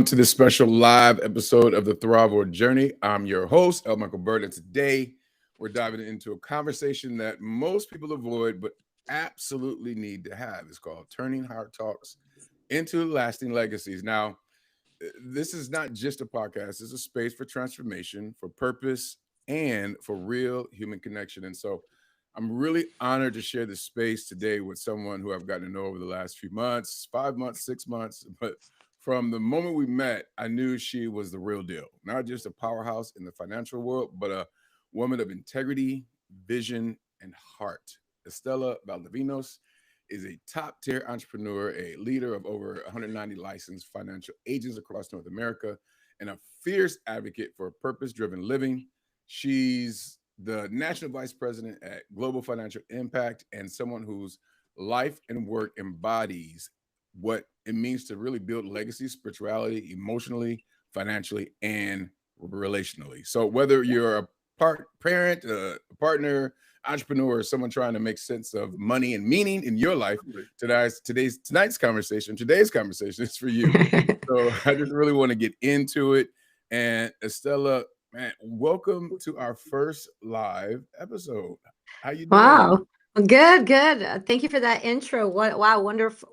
To this special live episode of the Thrivewell Journey. I'm your host, Michael Burt, and today we're diving into a conversation that most people avoid but absolutely need to have. It's called Turning Hard Talks into Lasting Legacies. Now, this is not just a podcast, it's a space for transformation, for purpose, and for real human connection. And so I'm really honored to share this space today with someone who I've gotten to know over the last few months, 5 months, 6 months. But from the moment we met, I knew she was the real deal, not just a powerhouse in the financial world, but a woman of integrity, vision, and heart. Estella Valdovinos is a top tier entrepreneur, a leader of over 190 licensed financial agents across North America, and a fierce advocate for purpose driven living. She's the national vice president at Global Financial Impact and someone whose life and work embodies what it means to really build legacy, spirituality, emotionally, financially, and relationally. So whether you're a parent, a partner, entrepreneur, or someone trying to make sense of money and meaning in your life, today's conversation is for you. So I just really want to get into it. And Estella, man, welcome to our first live episode. How you doing? Wow. Good, good. Thank you for that intro. Wow,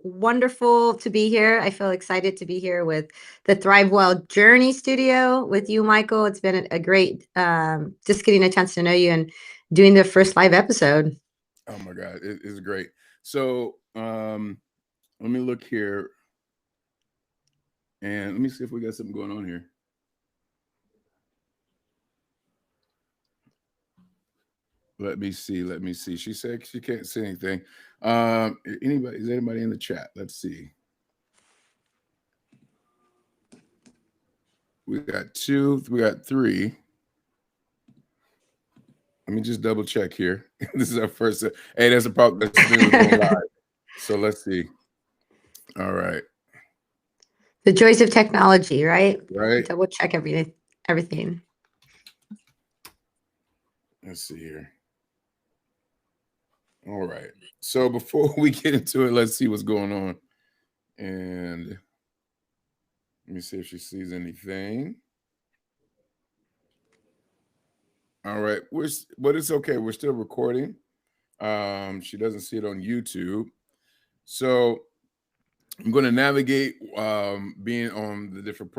wonderful to be here. I feel excited to be here with the Thrivewell Journey Studio with you, Michael. It's been a great, just getting a chance to know you and doing the first live episode. Oh my God, it is great. So let me look here and let me see if we got something going on here. Let me see. She said she can't see anything. Is anybody in the chat? Let's see. We got two, we got three. Let me just double check here. This is our first. Hey, there's a problem. So let's see. All right. The joys of technology, right? Right. Double check everything. Let's see here. All right. So before we get into it, let's see what's going on. And let me see if she sees anything. All right. But it's okay. We're still recording. She doesn't see it on YouTube. So I'm going to navigate being on the different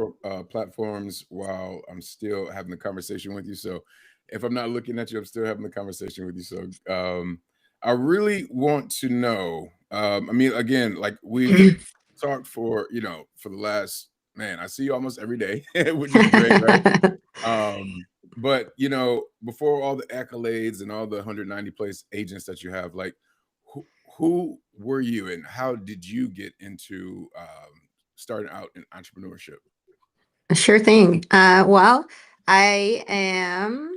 platforms while I'm still having the conversation with you. So if I'm not looking at you, I'm still having the conversation with you. So I really want to know, again, like we've talked for the last, man, I see you almost every day, which is great, right? But, before all the accolades and all the 190 place agents that you have, like, who were you and how did you get into starting out in entrepreneurship? Sure thing. Well, I am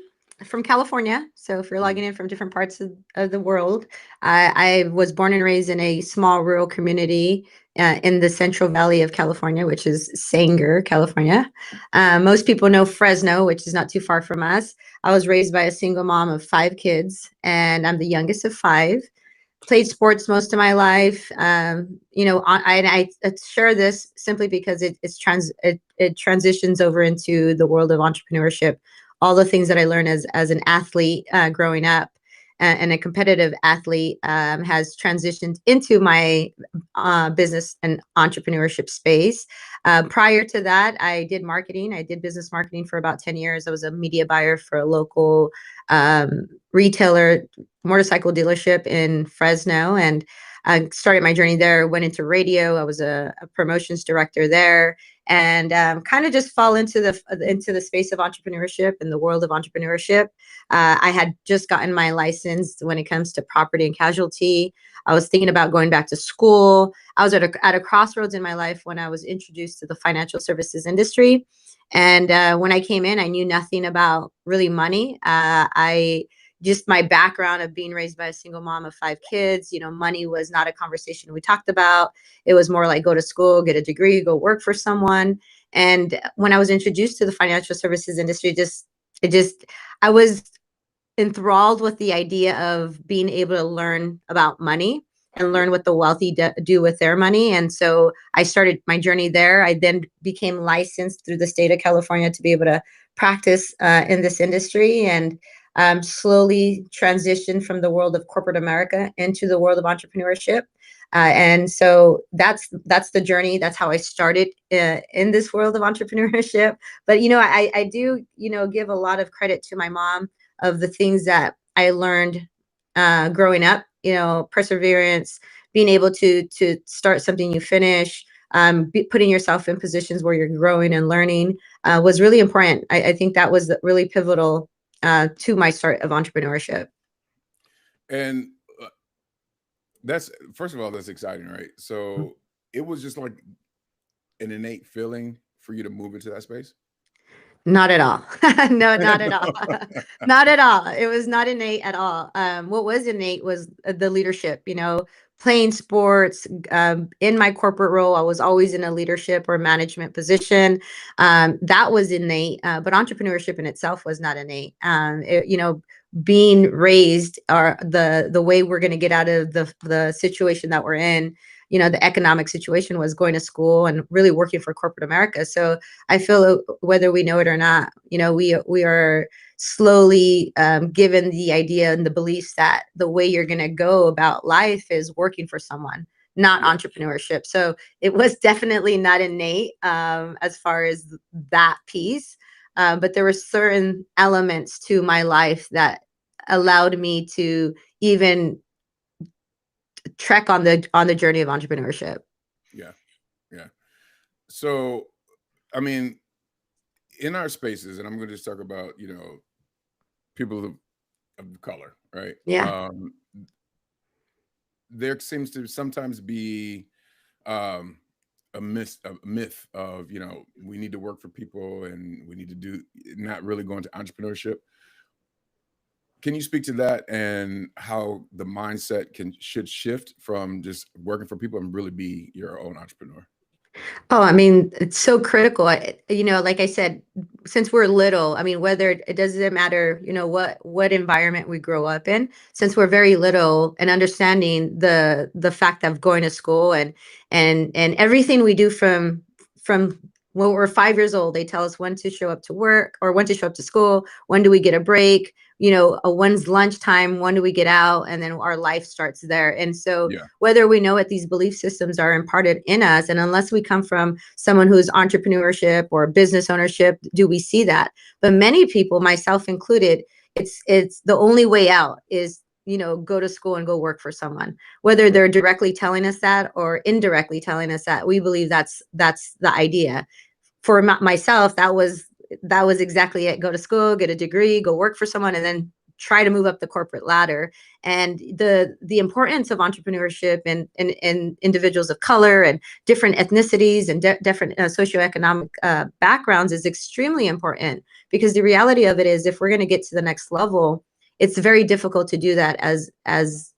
from California. So if you're logging in from different parts of the world, I was born and raised in a small rural community in the Central Valley of California, which is Sanger, California. Most people know Fresno, which is not too far from us. I was raised by a single mom of 5 kids, and I'm the youngest of 5. Played sports most of my life. I share this simply because it transitions over into the world of entrepreneurship. All the things that I learned as an athlete growing up and a competitive athlete has transitioned into my business and entrepreneurship space. Prior to that, I did marketing. I did business marketing for about 10 years. I was a media buyer for a local retailer motorcycle dealership in Fresno, and I started my journey there. Went into radio. I was a promotions director there, and kind of just fall into the space of entrepreneurship and the world of entrepreneurship. I had just gotten my license when it comes to property and casualty. I was thinking about going back to school. I was at a crossroads in my life when I was introduced to the financial services industry. And when I came in, I knew nothing about really money. Just my background of being raised by a single mom of 5 kids, money was not a conversation we talked about. It was more like go to school, get a degree, go work for someone. And when I was introduced to the financial services industry, I was enthralled with the idea of being able to learn about money and learn what the wealthy do with their money. And so I started my journey there. I then became licensed through the state of California to be able to practice in this industry, and slowly transitioned from the world of corporate America into the world of entrepreneurship. And so that's the journey. That's how I started in this world of entrepreneurship. But, I do, give a lot of credit to my mom of the things that I learned growing up, perseverance, being able to start something you finish, putting yourself in positions where you're growing and learning was really important. I think that was really pivotal to my start of entrepreneurship. And that's, first of all, that's exciting, right? So it was just like an innate feeling for you to move into that space? Not at all. No, not at all. Not at all. It was not innate at all. What was innate was the leadership, playing sports. In my corporate role, I was always in a leadership or management position. That was innate, but entrepreneurship in itself was not innate. Being raised, or the way we're going to get out of the situation that we're in, the economic situation, was going to school and really working for corporate America. So I feel, whether we know it or not, we are slowly given the idea and the beliefs that the way you're going to go about life is working for someone, not entrepreneurship. So it was definitely not innate as far as that piece. But there were certain elements to my life that allowed me to even trek on the journey of entrepreneurship. Yeah. So, I mean, in our spaces, and I'm going to just talk about, people of color, right? Yeah. There seems to sometimes be a myth of, we need to work for people and we need to do, not really going to entrepreneurship. Can you speak to that and how the mindset should shift from just working for people and really be your own entrepreneur? Oh, I mean, it's so critical. Like I said, since we're little, I mean, whether it doesn't matter, what environment we grow up in, since we're very little, and understanding the fact of going to school and everything we do from when we're 5 years old, they tell us when to show up to work or when to show up to school, when do we get a break, when's lunchtime, when do we get out, and then our life starts there. And so whether we know it, these belief systems are imparted in us, and unless we come from someone who's entrepreneurship or business ownership, do we see that. But many people, myself included, it's the only way out is go to school and go work for someone, whether they're directly telling us that or indirectly telling us that. We believe that's the idea. For myself, that was exactly it. Go to school, get a degree, go work for someone, and then try to move up the corporate ladder. And the importance of entrepreneurship and individuals of color and different ethnicities and different socioeconomic backgrounds is extremely important, because the reality of it is, if we're going to get to the next level, it's very difficult to do that as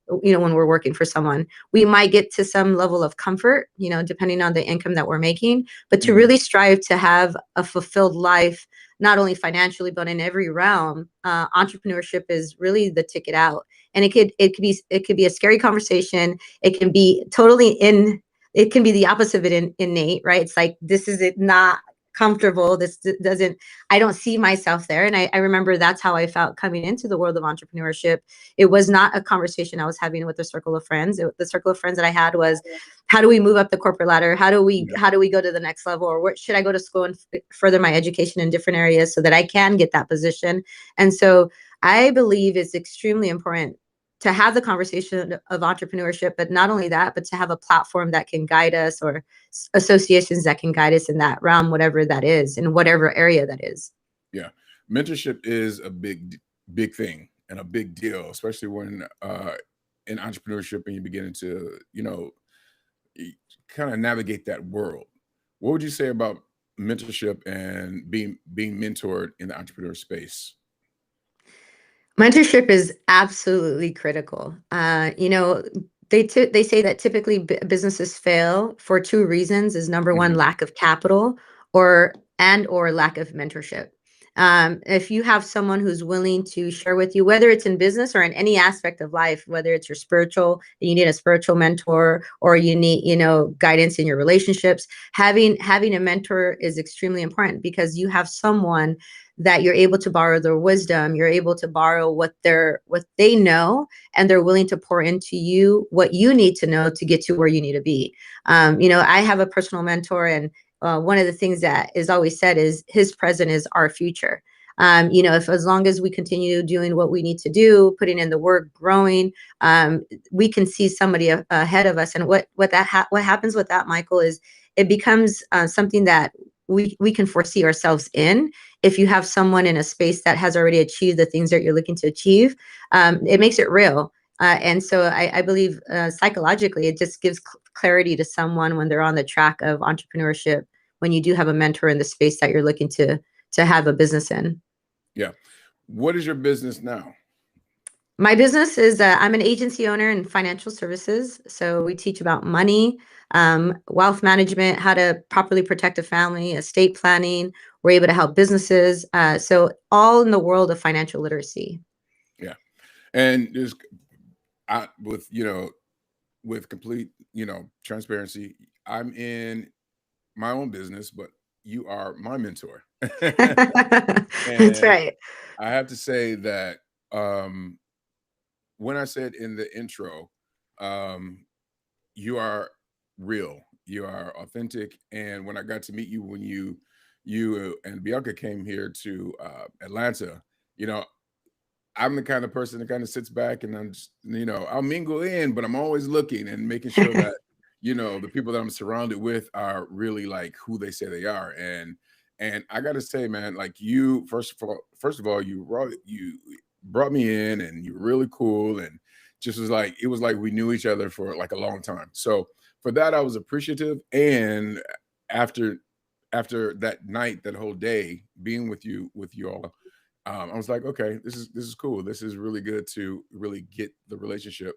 when we're working for someone. We might get to some level of comfort, depending on the income that we're making, but to really strive to have a fulfilled life, not only financially, but in every realm, entrepreneurship is really the ticket out. And it could be a scary conversation. It can be it can be the opposite of it, innate, right? It's like, this is it not comfortable. I don't see myself there. And I remember that's how I felt coming into the world of entrepreneurship. It was not a conversation I was having with a circle of friends. The circle of friends that I had was, how do we move up the corporate ladder? How do we go to the next level? Or what should I go to school and further my education in different areas so that I can get that position? And so I believe it's extremely important to have the conversation of entrepreneurship, but not only that, but to have a platform that can guide us, or associations that can guide us in that realm, whatever that is, in whatever area that is. Yeah. Mentorship is a big thing and a big deal, especially when in entrepreneurship and you begin to, kind of navigate that world. What would you say about mentorship and being mentored in the entrepreneur space? Mentorship is absolutely critical. They say that typically businesses fail for two reasons: is number one, lack of capital, or lack of mentorship. If you have someone who's willing to share with you, whether it's in business or in any aspect of life, whether it's your spiritual, you need a spiritual mentor, or you need, guidance in your relationships, having a mentor is extremely important, because you have someone that you're able to borrow their wisdom, you're able to borrow what they know, and they're willing to pour into you what you need to know to get to where you need to be. I have a personal mentor, and one of the things that is always said is his present is our future. If as long as we continue doing what we need to do, putting in the work, growing, we can see somebody ahead of us. And what happens with that, Michael, is it becomes something that we can foresee ourselves in. If you have someone in a space that has already achieved the things that you're looking to achieve, it makes it real. And so I believe psychologically, it just gives clarity to someone when they're on the track of entrepreneurship, when you do have a mentor in the space that you're looking to have a business in. Yeah. What is your business now? My business is I'm an agency owner in financial services. So we teach about money, wealth management, how to properly protect a family, estate planning. We're able to help businesses. So all in the world of financial literacy. Yeah. And there's with complete, transparency, I'm in my own business, but you are my mentor. That's right. I have to say that when I said in the intro, you are real, you are authentic. And when I got to meet you, when you and Bianca came here to Atlanta, I'm the kind of person that kind of sits back and I'm just, I'll mingle in, but I'm always looking and making sure that, the people that I'm surrounded with are really like who they say they are. And I got to say, man, like you, first of all, you brought me in and you're really cool. And just it was like we knew each other for like a long time. So for that, I was appreciative. And after that night, that whole day being with you all, I was like, okay, this is cool. This is really good to really get the relationship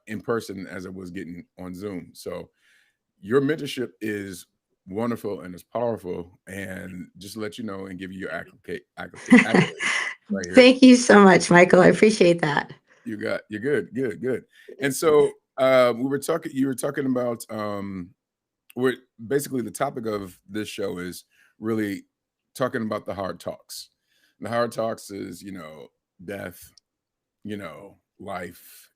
in person as I was getting on Zoom. So your mentorship is wonderful and it's powerful. And just to let you know and give you your accolade right here. Thank you so much, Michael. I appreciate that. You're good. And so you were talking about we're basically, the topic of this show is really talking about the hard talks. And the hard talks is, death, life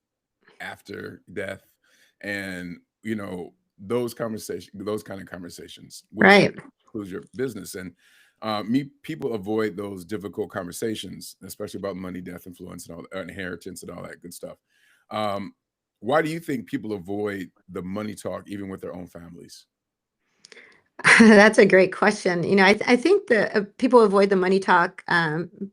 after death, and those kind of conversations, which Right. includes your business. And people avoid those difficult conversations, especially about money, death, influence, and all inheritance and all that good stuff. Why do you think people avoid the money talk even with their own families? That's a great question. I think that people avoid the money talk.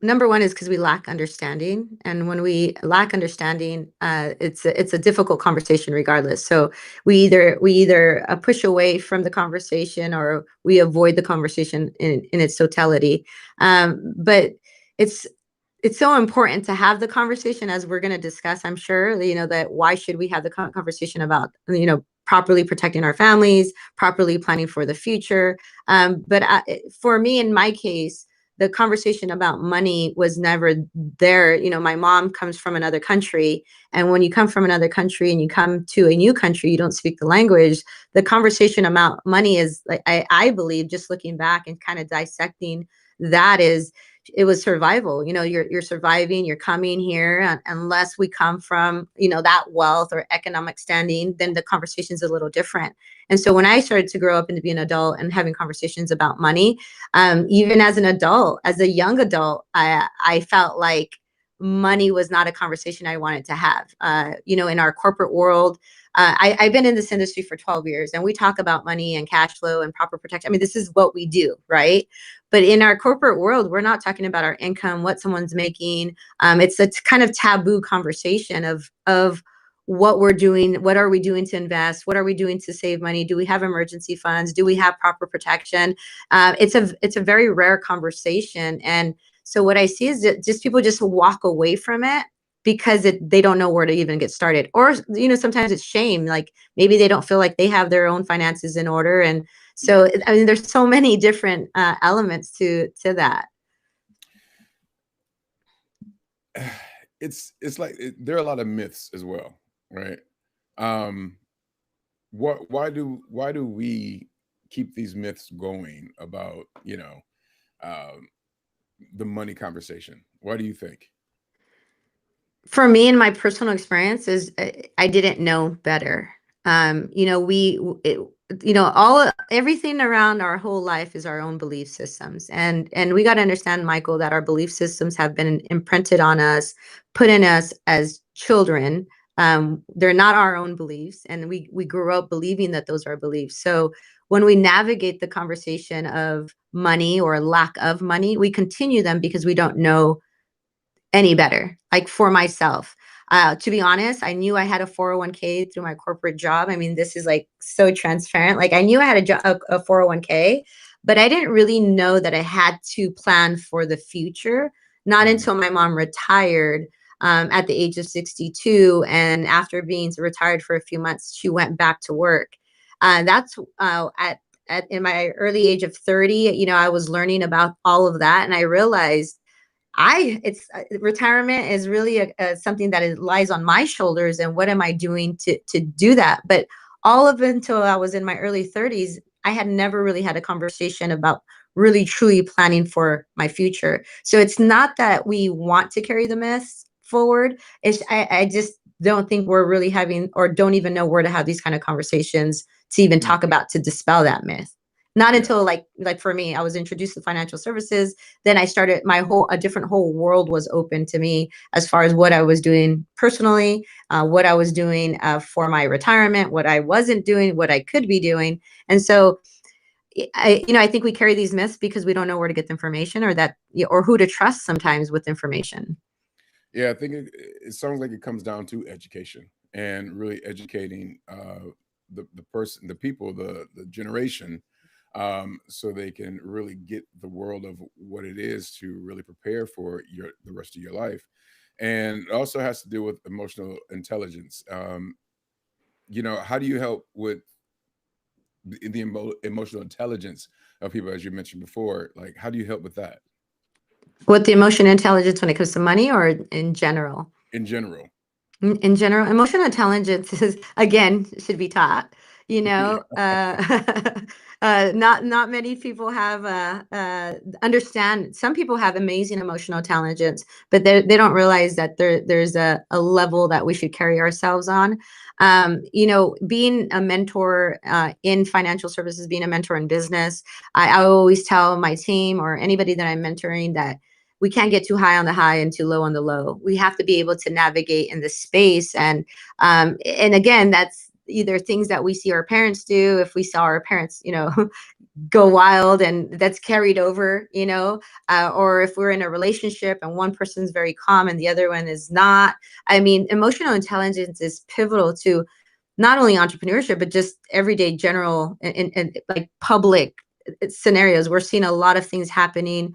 Number one is because we lack understanding, and when we lack understanding, it's a difficult conversation regardless. So we either push away from the conversation or we avoid the conversation in its totality. But it's so important to have the conversation, as we're going to discuss, I'm sure, that why should we have the conversation about, properly protecting our families, properly planning for the future. But for me, in my case, the conversation about money was never there. My mom comes from another country. And when you come from another country and you come to a new country, you don't speak the language. The conversation about money is, like, I believe, just looking back and kind of dissecting that, it was survival. You're surviving, you're coming here, unless we come from, that wealth or economic standing, then the conversation's a little different. And so when I started to grow up and to be an adult and having conversations about money, even as an adult, as a young adult, I felt like money was not a conversation I wanted to have. In our corporate world, I've been in this industry for 12 years, and we talk about money and cash flow and proper protection. I mean, this is what we do, right? But in our corporate world, we're not talking about our income, what someone's making. It's kind of taboo conversation of what we're doing, what are we doing to invest, what are we doing to save money, do we have emergency funds, do we have proper protection? It's a very rare conversation, and so what I see is that just people just walk away from it because they don't know where to even get started. Or, sometimes it's shame. Like maybe they don't feel like they have their own finances in order. And So, I mean, there's so many different elements to that. It's like there are a lot of myths as well, right? Um, why do we keep these myths going about, um, the money conversation? Why do you think? For me, in my personal experience, is I didn't know better. Everything around our whole life is our own belief systems, and we got to understand, Michael, that our belief systems have been imprinted on us, put in us as children. They're not our own beliefs, and we grew up believing that those are beliefs. So when we navigate the conversation of money or lack of money, we continue them because we don't know any better. Like for myself, to be honest, I knew I had a 401k through my corporate job. I mean, this is like so transparent. Like I knew I had a 401k, but I didn't really know that I had to plan for the future. Not Mhm. until my mom retired at the age of 62, and after being retired for a few months, she went back to work. That's at in my early age of 30. I was learning about all of that, and I realized retirement is really something that lies on my shoulders, and what am I doing to do that? But all of it until I was in my early 30s, I had never really had a conversation about really truly planning for my future. So it's not that we want to carry the myths forward. I just don't think we're really having, or don't even know where to have these kind of conversations to even Mm. talk about, to dispel that myth. Not Yeah. until like for me, I was introduced to financial services, then I started a different whole world was open to me as far as what I was doing personally, what I was doing for my retirement, what I wasn't doing, what I could be doing. And so I think we carry these myths because we don't know where to get the information, or who to trust sometimes with information. Yeah, I think it sounds like it comes down to education and really educating the person, the people, the generation, so they can really get the world of what it is to really prepare for the rest of your life. And it also has to do with emotional intelligence. How do you help with the emotional intelligence of people, as you mentioned before? Like, how do you help with that With the emotion intelligence when it comes to money, or in general? in general? In general, emotional intelligence is, again, should be taught. You know, not many people have understand. Some people have amazing emotional intelligence, but they don't realize that there's a level that we should carry ourselves on. Being a mentor in financial services, being a mentor in business, I always tell my team or anybody that I'm mentoring that we can't get too high on the high and too low on the low. We have to be able to navigate in this space. And again, that's either things that we see our parents do. If we saw our parents, go wild, and that's carried over, or if we're in a relationship and one person's very calm and the other one is not. I mean, emotional intelligence is pivotal to not only entrepreneurship, but just everyday general and like public scenarios. We're seeing a lot of things happening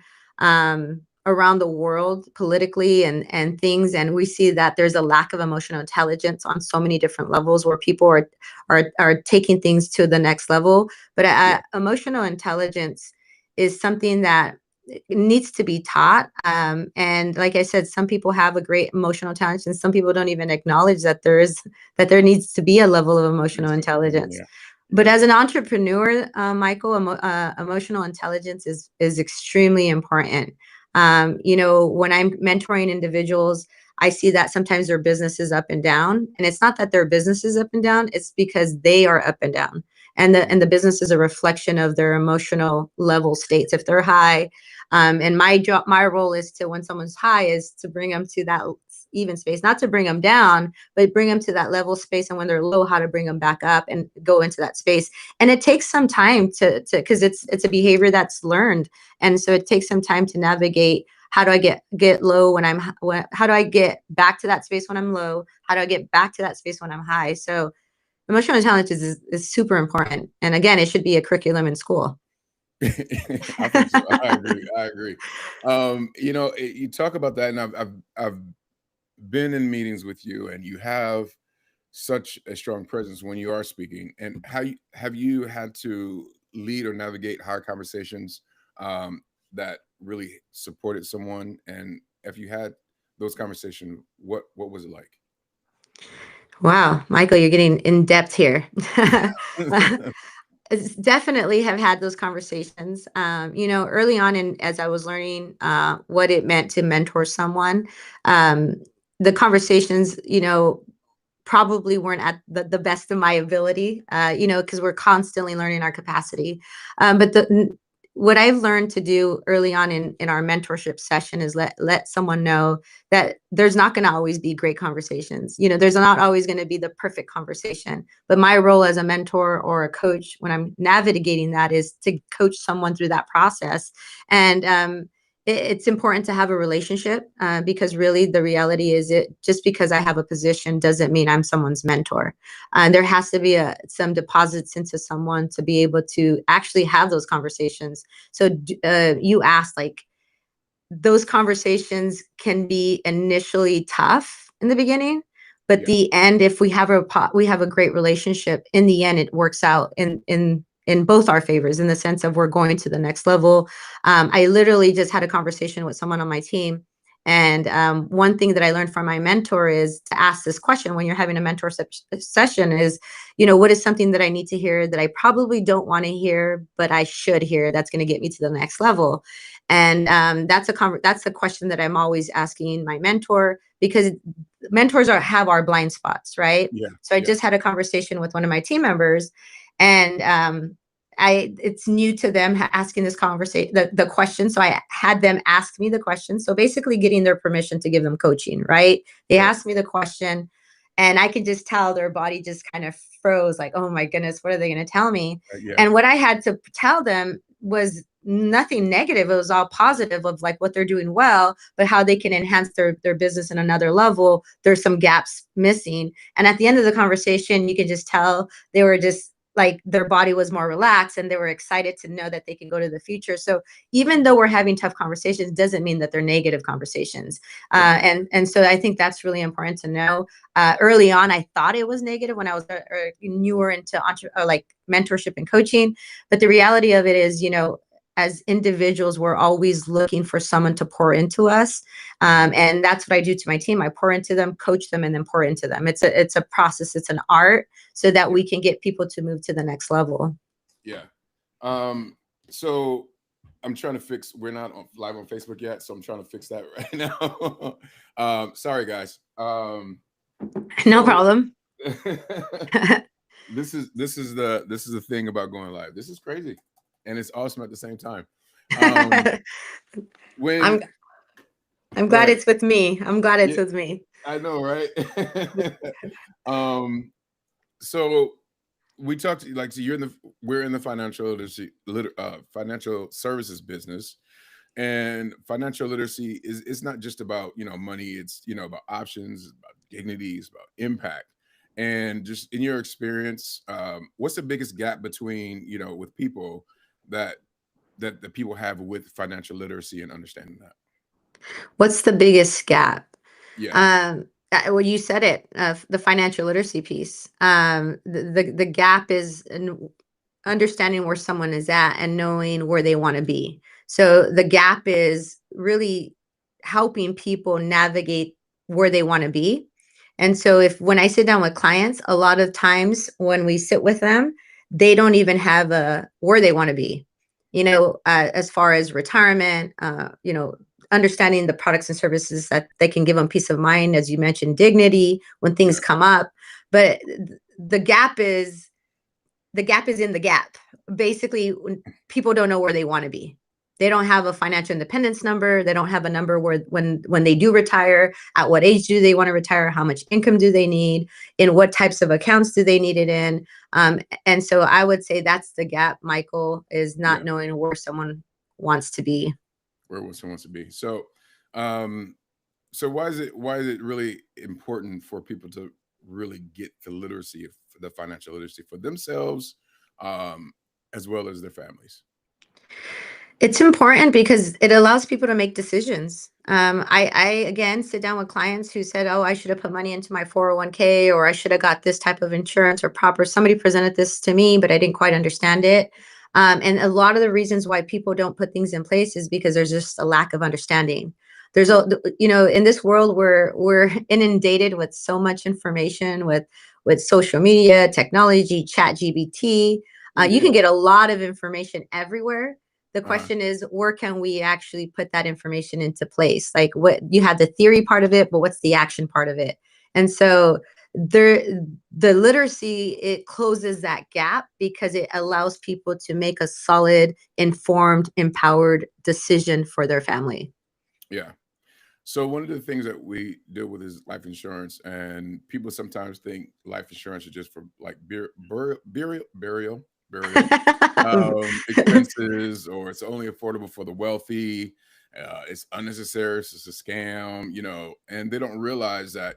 around the world politically and things, and we see that there's a lack of emotional intelligence on so many different levels, where people are taking things to the next level. But Yeah. emotional intelligence is something that needs to be taught. And like I said, some people have a great emotional intelligence, and some people don't even acknowledge that there needs to be a level of emotional intelligence. Yeah. But Yeah. as an entrepreneur, Michael, emotional intelligence is extremely important. When I'm mentoring individuals, I see that sometimes their business is up and down, and it's not that their business is up and down; it's because they are up and down, and the business is a reflection of their emotional level states. If they're high, and my role is to, when someone's high, is to bring them to that even space, not to bring them down, but bring them to that level space. And when they're low, how to bring them back up and go into that space. And it takes some time because it's a behavior that's learned, and so it takes some time to navigate. How do I get low how do I get back to that space when I'm low? How do I get back to that space when I'm high? So emotional intelligence is super important. And again, it should be a curriculum in school. I think so. I agree. I agree. You talk about that, and I've been in meetings with you, and you have such a strong presence when you are speaking. And have you had to lead or navigate hard conversations that really supported someone? And if you had those conversations, what was it like? Wow, Michael, you're getting in depth here. Definitely have had those conversations. Early on, and as I was learning what it meant to mentor someone, um, the conversations, probably weren't at the best of my ability, because we're constantly learning our capacity. But what I've learned to do early on in our mentorship session is let someone know that there's not going to always be great conversations. There's not always going to be the perfect conversation. But my role as a mentor or a coach when I'm navigating that is to coach someone through that process. And it's important to have a relationship, because really the reality is, it just because I have a position doesn't mean I'm someone's mentor. There has to be some deposits into someone to be able to actually have those conversations. So you asked, like, those conversations can be initially tough in the beginning, but Yeah. the end, if we have a great relationship, in the end it works out in both our favors, in the sense of we're going to the next level. I literally just had a conversation with someone on my team, and one thing that I learned from my mentor is to ask this question when you're having a session is, what is something that I need to hear that I probably don't want to hear, but I should hear, that's going to get me to the next level. And that's a question that I'm always asking my mentor, because mentors have our blind spots, right? Yeah. So I Yeah. just had a conversation with one of my team members, and it's new to them asking this conversation, the question. So I had them ask me the question. So basically getting their permission to give them coaching, right? They Right. asked me the question, and I could just tell their body just kind of froze, like, oh my goodness, what are they going to tell me? Yeah. And what I had to tell them was nothing negative. It was all positive, of like what they're doing well, but how they can enhance their business in another level. There's some gaps missing. And at the end of the conversation, you could just tell they were just like, their body was more relaxed and they were excited to know that they can go to the future. So even though we're having tough conversations, doesn't mean that they're negative conversations. And so I think that's really important to know. Early on, I thought it was negative when I was newer into like mentorship and coaching. But the reality of it is, as individuals, we're always looking for someone to pour into us. And that's what I do to my team. I pour into them, coach them, and then pour into them. It's a process. It's an art, so that we can get people to move to the next level. Yeah. So I'm trying to fix, we're not live on Facebook yet, so I'm trying to fix that right now. Sorry guys. No problem. This is the thing about going live. This is crazy, and it's awesome at the same time. When I'm glad it's with me. I'm glad it's with me. I know, right? So we talked, like, so we're in the financial literacy, financial services business, and financial literacy is not just about, money. It's, about options, about dignity, it's about impact. And just in your experience, what's the biggest gap between, with people that the people have with financial literacy and understanding that? What's the biggest gap? Yeah. Well, you said it, the financial literacy piece. The gap is in understanding where someone is at and knowing where they want to be. So the gap is really helping people navigate where they want to be. And so when I sit down with clients, a lot of times when we sit with them, they don't even have where they want to be, as far as retirement, understanding the products and services that they can give them peace of mind, as you mentioned, dignity when things come up. But the gap is in the gap. Basically, when people don't know where they want to be. They don't have a financial independence number. They don't have a number where when they do retire, at what age do they want to retire? How much income do they need? In what types of accounts do they need it in? And so I would say that's the gap, Michael, is not knowing where someone wants to be. Where someone wants to be. So, so why is it really important for people to really get the literacy of the financial literacy for themselves, as well as their families? It's important because it allows people to make decisions. I again sit down with clients who said, "Oh, I should have put money into my 401k, or I should have got this type of insurance or proper." Somebody presented this to me, but I didn't quite understand it. And a lot of the reasons why people don't put things in place is because there's just a lack of understanding. There's a, in this world we're inundated with so much information, with social media, technology, chat GBT. You can get a lot of information everywhere. The question is, where can we actually put that information into place? Like, what you have the theory part of it, but what's the action part of it? And so the literacy, it closes that gap because it allows people to make a solid, informed, empowered decision for their family. Yeah. So one of the things that we deal with is life insurance, and people sometimes think life insurance is just for like burial expenses, or it's only affordable for the wealthy. It's unnecessary. It's a scam, and they don't realize that,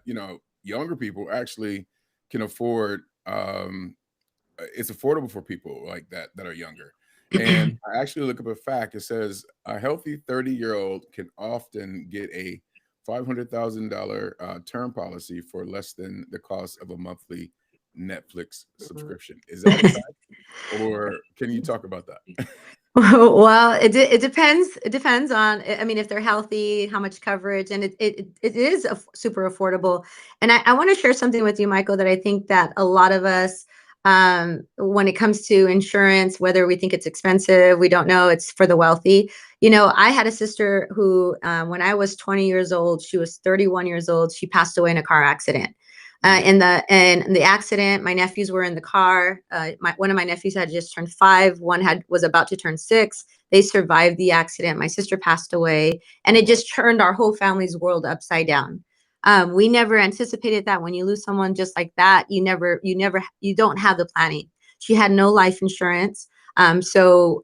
younger people actually can afford, it's affordable for people like that are younger. And I actually look up a fact. It says a healthy 30-year-old can often get a $500,000 term policy for less than the cost of a monthly Netflix subscription. Is that a fact, or can you talk about that? Well, it depends. It depends on, I mean, if they're healthy, how much coverage, and it is super affordable. And I want to share something with you, Michael, that I think that a lot of us, when it comes to insurance, whether we think it's expensive, we don't know, it's for the wealthy. I had a sister who, when I was 20 years old, she was 31 years old. She passed away in a car accident. In the accident, my nephews were in the car. One of my nephews had just turned 5. One was about to turn 6. They survived the accident. My sister passed away, and it just turned our whole family's world upside down. We never anticipated that. When you lose someone just like that, you don't have the planning. She had no life insurance. So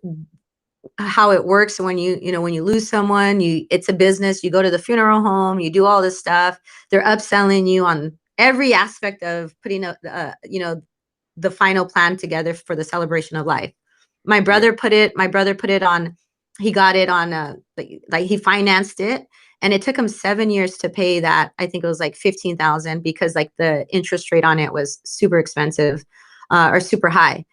how it works when when you lose someone, it's a business. You go to the funeral home, you do all this stuff. They're upselling you on every aspect of putting the final plan together for the celebration of life. My brother put it on, he got it on, like he financed it, and it took him 7 years to pay that. I think it was like 15,000, because like the interest rate on it was super expensive, or super high.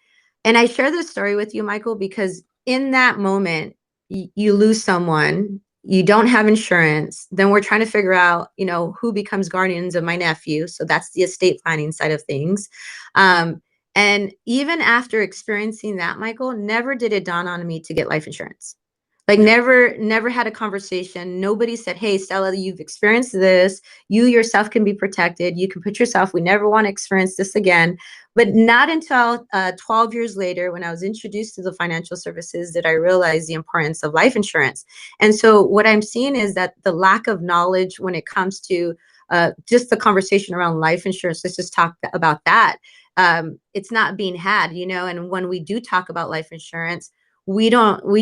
And I share this story with you, Michael, because in that moment, you lose someone, you don't have insurance, then we're trying to figure out, who becomes guardians of my nephew. So that's the estate planning side of things. And even after experiencing that, Michael, never did it dawn on me to get life insurance. Like never had a conversation. Nobody said, hey, Stella, you've experienced this. You yourself can be protected. You can put yourself, we never want to experience this again. But not until 12 years later, when I was introduced to the financial services, did I realize the importance of life insurance. And so what I'm seeing is that the lack of knowledge when it comes to just the conversation around life insurance, let's just talk about that. It's not being had, and when we do talk about life insurance, we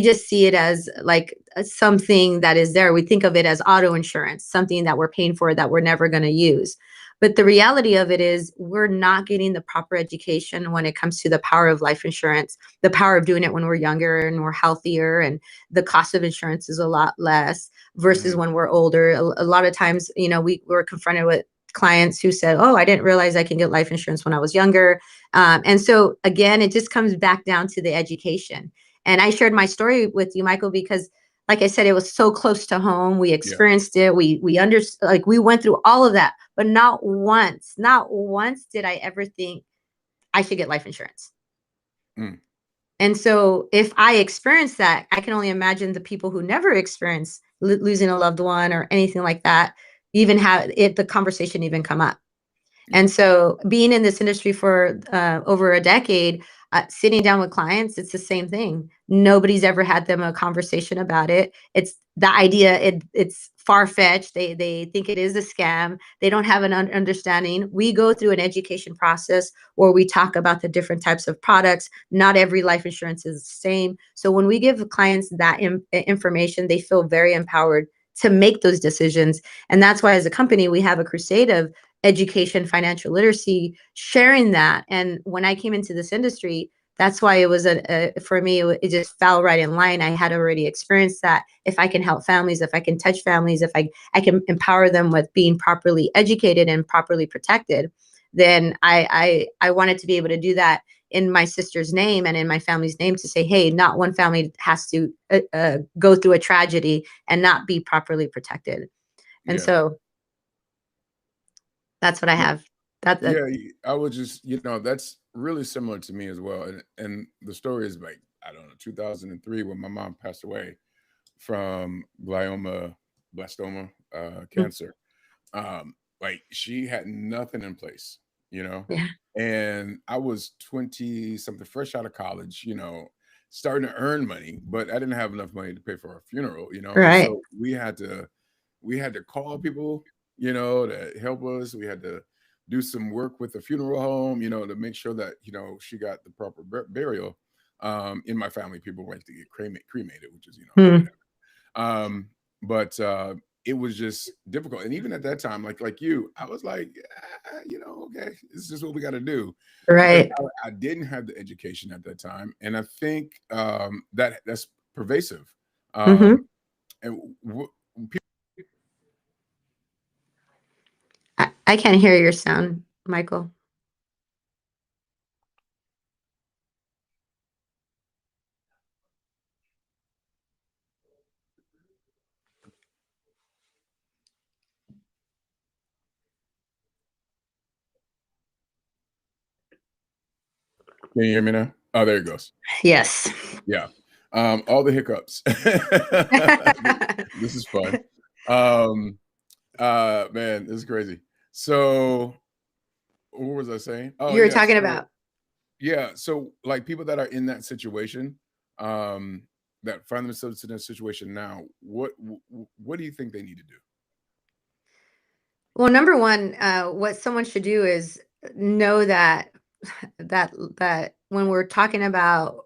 just see it as like something that is there. We think of it as auto insurance, something that we're paying for that we're never going to use. But the reality of it is we're not getting the proper education when it comes to the power of life insurance, the power of doing it when we're younger and we're healthier, and the cost of insurance is a lot less versus when we're older. A lot of times, we're confronted with clients who said, oh, I didn't realize I can get life insurance when I was younger. And so again, it just comes back down to the education. And I shared my story with you, Michael, because like I said, it was so close to home. We experienced it. We understood, like we went through all of that, but not once did I ever think I should get life insurance. And so if I experienced that, I can only imagine the people who never experienced losing a loved one or anything like that, even have the conversation even come up. And so being in this industry for over a decade, sitting down with clients, it's the same thing. Nobody's ever had them a conversation about it. It's the idea, it's far-fetched. They think it is a scam. They don't have an understanding. We go through an education process where we talk about the different types of products. Not every life insurance is the same. So when we give clients that information, they feel very empowered to make those decisions. And that's why as a company, we have a crusade of education, financial literacy, sharing that. And when I came into this industry, that's why it was for me, it just fell right in line. I had already experienced that. If I can help families, if I can touch families, if I can empower them with being properly educated and properly protected, then I wanted to be able to do that in my sister's name and in my family's name to say, hey, not one family has to go through a tragedy and not be properly protected. And Yeah. so that's what I have. Yeah, I would just, that's really similar to me as well. And the story is like, I don't know, 2003 when my mom passed away from blastoma cancer. Like she had nothing in place, Yeah. and I was 20 something, fresh out of college, starting to earn money, but I didn't have enough money to pay for our funeral, and Right. so we had to call people, to help us. We had to do some work with the funeral home, to make sure that, she got the proper burial. In my family, people went to get cremated, which is, whatever. But it was just difficult. And even at that time, like you, I was like, okay, it's just what we got to do. Right. Because I didn't have the education at that time. And I think that's pervasive. And I can't hear your sound, Michael. Can you hear me now? Oh, there it goes. Yes. Yeah. All the hiccups. This is fun. Man, this is crazy. So what was I saying? Oh, You were yeah. talking about. Yeah. So like people that are in that situation, that find themselves in that situation now, what do you think they need to do? Well, number one, what someone should do is know that that when we're talking about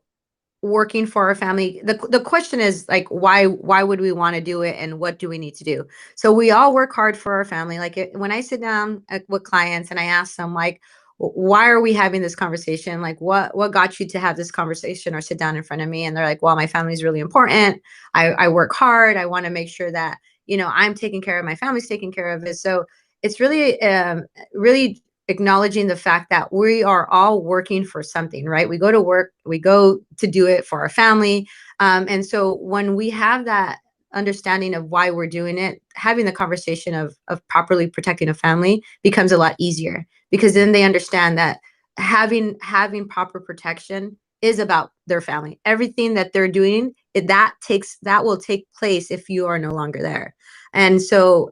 working for our family, the question is like, why would we want to do it, and what do we need to do? So we all work hard for our family. Like when I sit down with clients and I ask them like, why are we having this conversation? Like what got you to have this conversation or sit down in front of me? And they're like, well, my family is really important. I work hard. I want to make sure that, I'm taking care of, my family's taking care of it. So it's really acknowledging the fact that we are all working for something, right? We go to work, we go to do it for our family. And so when we have that understanding of why we're doing it, having the conversation of properly protecting a family becomes a lot easier, because then they understand that having proper protection is about their family. Everything that they're doing, that will take place if you are no longer there. And so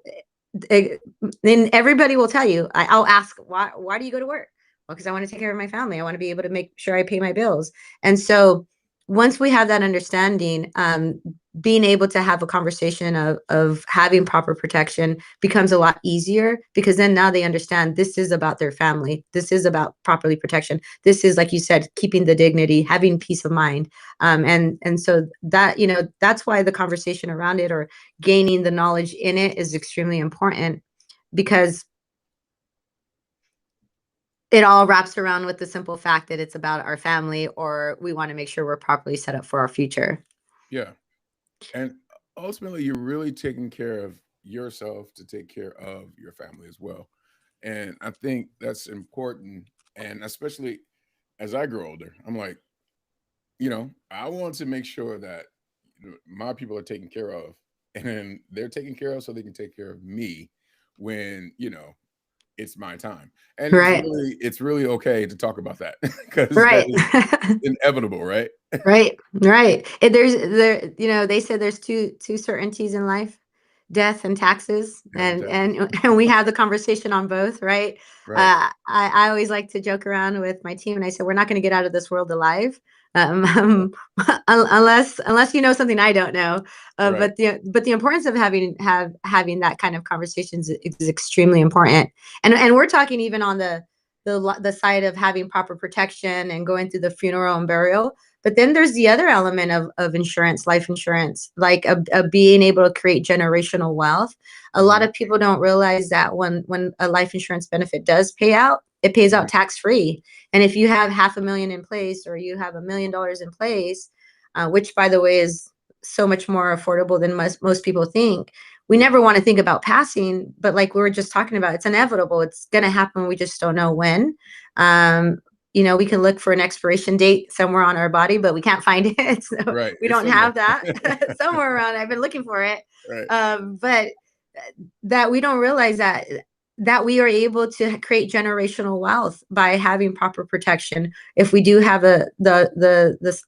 then everybody will tell you, I'll ask, why do you go to work? Well, because I want to take care of my family. I want to be able to make sure I pay my bills. And so once we have that understanding, being able to have a conversation of having proper protection becomes a lot easier, because then now they understand this is about their family. This is about properly protection. This is, like you said, keeping the dignity, having peace of mind. And so that, that's why the conversation around it, or gaining the knowledge in it, is extremely important, because it all wraps around with the simple fact that it's about our family, or we want to make sure we're properly set up for our future. Yeah. And ultimately, you're really taking care of yourself to take care of your family as well. And I think that's important. And especially as I grow older, I'm like, I want to make sure that my people are taken care of, and they're taken care of so they can take care of me when, it's my time. And Right. it's really okay to talk about that, because Right. that is inevitable, right? Right. They said there's two certainties in life: death and taxes. And we have the conversation on both, right? Right. I always like to joke around with my team, and I said, we're not going to get out of this world alive, unless you know something I don't know. Right. But the importance of having that kind of conversations is extremely important. And we're talking even on the side of having proper protection and going through the funeral and burial. But then there's the other element of insurance, life insurance, like of being able to create generational wealth. A lot of people don't realize that when a life insurance benefit does pay out, it pays out tax-free. And if you have $500,000 in place, or you have $1 million in place, which, by the way, is so much more affordable than most people think. We never want to think about passing, but like we were just talking about, it's inevitable. It's going to happen. We just don't know when. we can look for an expiration date somewhere on our body, but we can't find it. So Right. we It's don't somewhere. have that somewhere around. I've been looking for it. Right. But that we don't realize that we are able to create generational wealth by having proper protection. If we do have a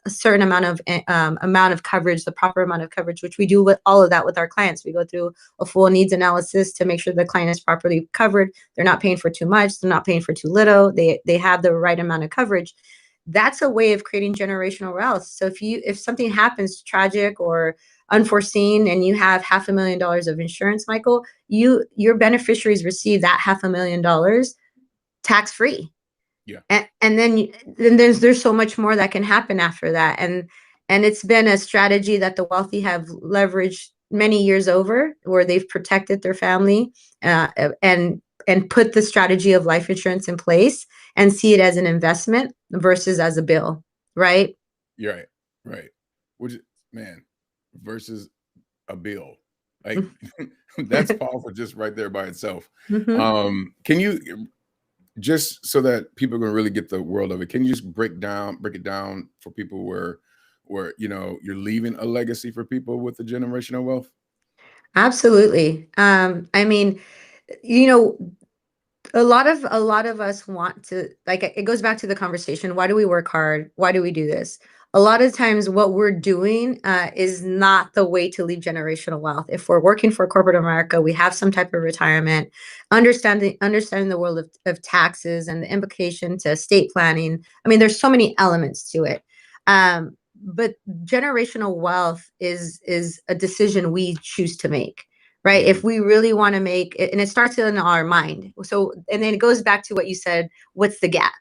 certain amount of coverage, the proper amount of coverage, which we do with all of that with our clients. We go through a full needs analysis to make sure the client is properly covered. They're not paying for too much. They're not paying for too little. They have the right amount of coverage. That's a way of creating generational wealth. So if something happens tragic or unforeseen and you have $500,000 of insurance, Michael, your beneficiaries receive that $500,000 tax free. Yeah. And then there's so much more that can happen after that. And it's been a strategy that the wealthy have leveraged many years over, where they've protected their family and put the strategy of life insurance in place and see it as an investment versus as a bill, right? You're right. Right. Which, man, versus a bill. Like that's powerful just right there by itself. Mm-hmm. Can you, just so that people can really get the world of it, can you just break it down for people where you're leaving a legacy for people with the generational wealth? Absolutely. I mean, you know, a lot of us want to, like, it goes back to the conversation. Why do we work hard? Why do we do this? A lot of times what we're doing is not the way to leave generational wealth. If we're working for corporate America, we have some type of retirement, understanding the world of taxes and the implication to estate planning. I mean, there's so many elements to it. But generational wealth is a decision we choose to make, right? If we really want to make it, and it starts in our mind. So, and then it goes back to what you said, what's the gap?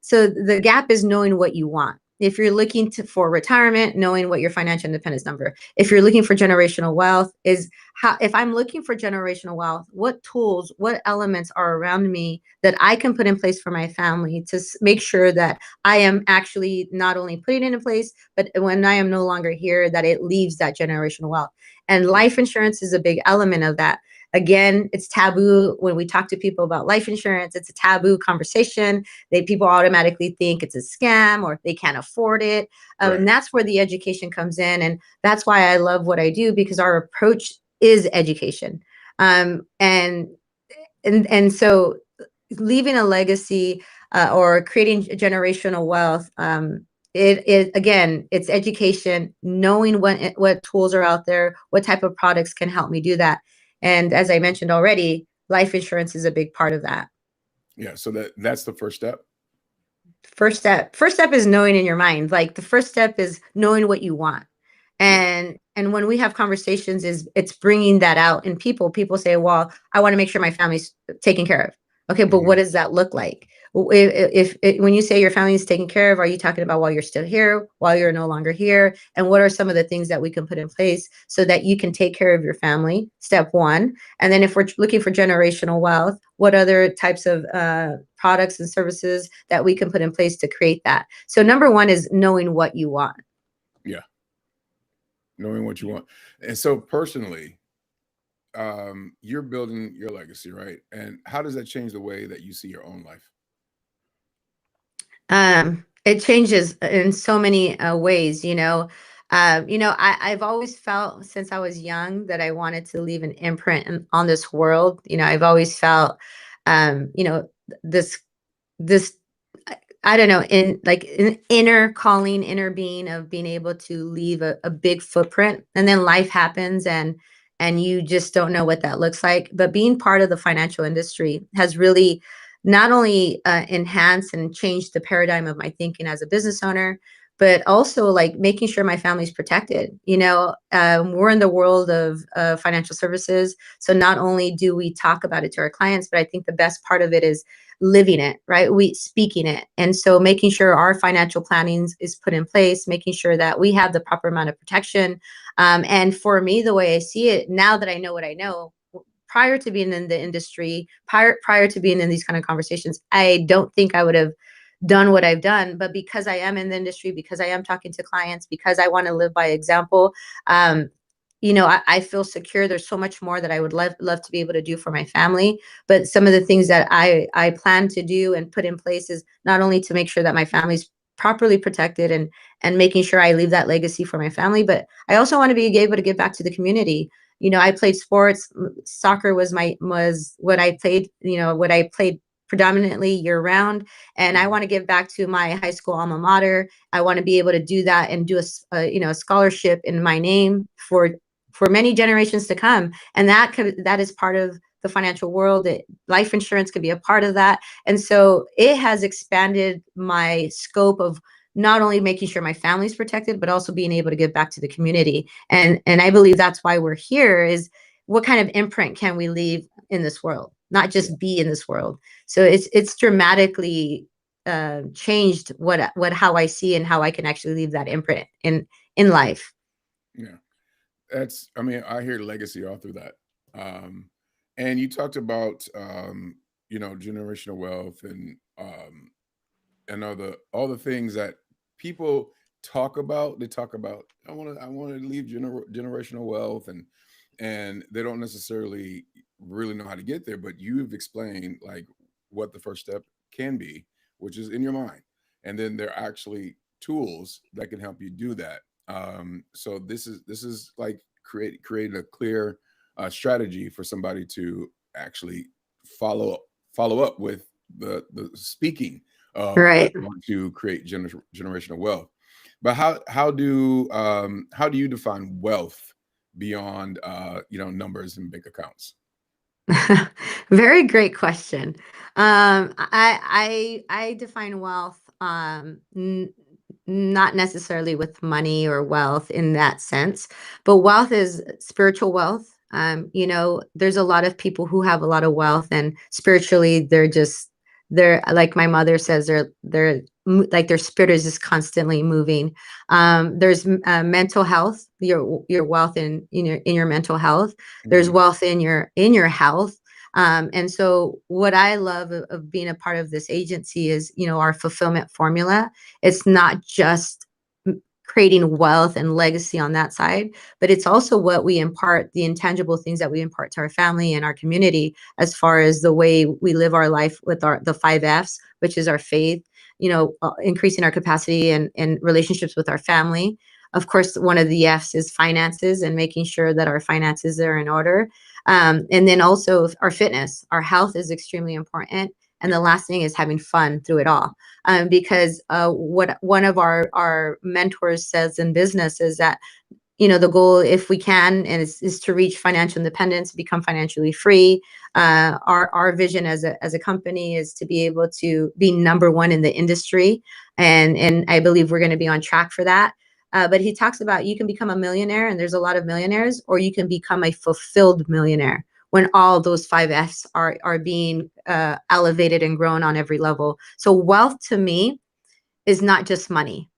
So the gap is knowing what you want. If you're looking for retirement, knowing what your financial independence number. If you're looking for generational wealth, is how, if I'm looking for generational wealth, what tools, what elements are around me that I can put in place for my family to make sure that I am actually not only putting it in place, but when I am no longer here, that it leaves that generational wealth. And life insurance is a big element of that. Again, it's taboo when we talk to people about life insurance. It's a taboo conversation. People automatically think it's a scam or they can't afford it. Right. And that's where the education comes in. And that's why I love what I do, because our approach is education. And so leaving a legacy or creating generational wealth, again, it's education, knowing what tools are out there, what type of products can help me do that. And as I mentioned already, life insurance is a big part of that. Yeah. So that's the first step. First step is knowing in your mind. Like, the first step is knowing what you want. And when we have conversations, it's bringing that out in people. People say, well, I want to make sure my family's taken care of. Okay, but what does that look like? If when you say your family is taken care of, are you talking about while you're still here, while you're no longer here? And what are some of the things that we can put in place so that you can take care of your family? Step one. And then if we're looking for generational wealth, what other types of products and services that we can put in place to create that? So number one is knowing what you want. Yeah. Knowing what you want. And so personally, you're building your legacy, right? And how does that change the way that you see your own life? It changes in so many ways. I've always felt since I was young that I wanted to leave an imprint on this world. I've always felt, this this I don't know, in like an inner calling, inner being of being able to leave a big footprint. And then life happens, and you just don't know what that looks like. But being part of the financial industry has really not only enhanced and changed the paradigm of my thinking as a business owner, but also like making sure my family's protected. We're in the world of financial services. So not only do we talk about it to our clients, but I think the best part of it is living it, right? We speaking it. And so making sure our financial planning is put in place, making sure that we have the proper amount of protection. And for me, the way I see it now that I know what I know, prior to being in the industry, prior to being in these kind of conversations, I don't think I would have done what I've done. But because I am in the industry, because I am talking to clients, because I want to live by example, I feel secure. There's so much more that I would love to be able to do for my family. But some of the things that I plan to do and put in place is not only to make sure that my family's properly protected and making sure I leave that legacy for my family, but I also want to be able to give back to the community. I played sports. Soccer was what I played, what I played predominantly year round. And I want to give back to my high school alma mater. I want to be able to do that and do a scholarship in my name for many generations to come. And that is part of the financial world. Life insurance could be a part of that. And so it has expanded my scope of not only making sure my family's protected, but also being able to give back to the community. And I believe that's why we're here, is what kind of imprint can we leave in this world, not just be in this world. So it's dramatically changed how I see and how I can actually leave that imprint in life. Yeah. I hear legacy all through that. And you talked about, generational wealth and all the things that people talk about. They talk about, I want to leave generational wealth, and they don't necessarily really know how to get there. But you've explained like what the first step can be, which is in your mind, and then there are actually tools that can help you do that. So this is like create a clear strategy for somebody to actually follow up with the speaking of Right. to create generational wealth. But how do you define wealth beyond numbers and bank accounts? Very great question. I define wealth not necessarily with money or wealth in that sense, but wealth is spiritual wealth. There's a lot of people who have a lot of wealth, and spiritually they're like my mother says, like their spirit is just constantly moving. There's mental health, your wealth in your mental health. There's wealth in your health. And so what I love of being a part of this agency is, our fulfillment formula. It's not just creating wealth and legacy on that side, but it's also what we impart, the intangible things that we impart to our family and our community, as far as the way we live our life with the 5 F's, which is our faith, increasing our capacity and relationships with our family. Of course, one of the F's is finances, and making sure that our finances are in order. And then also our fitness, our health is extremely important. And the last thing is having fun through it all. Because what one of our mentors says in business is that, the goal, if we can, and is to reach financial independence, become financially free. Our vision as a company is to be able to be number one in the industry. And I believe we're going to be on track for that. But he talks about, you can become a millionaire, and there's a lot of millionaires, or you can become a fulfilled millionaire when all those 5 F's are being elevated and grown on every level. So wealth to me is not just money.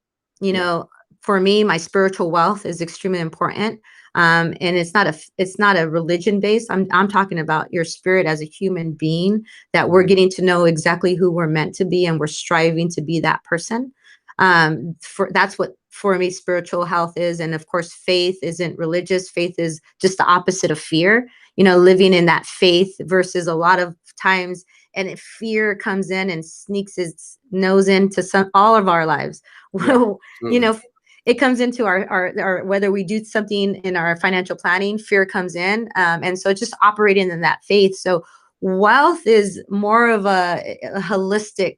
For me, my spiritual wealth is extremely important. And it's not a religion based. I'm talking about your spirit as a human being, that we're getting to know exactly who we're meant to be, and we're striving to be that person. That's what for me spiritual health is. And of course, faith isn't religious. Faith is just the opposite of fear, living in that faith, versus a lot of times, and fear comes in and sneaks its nose into all of our lives. Yeah, it comes into our whether we do something in our financial planning, fear comes in. And so just operating in that faith. So wealth is more of a holistic,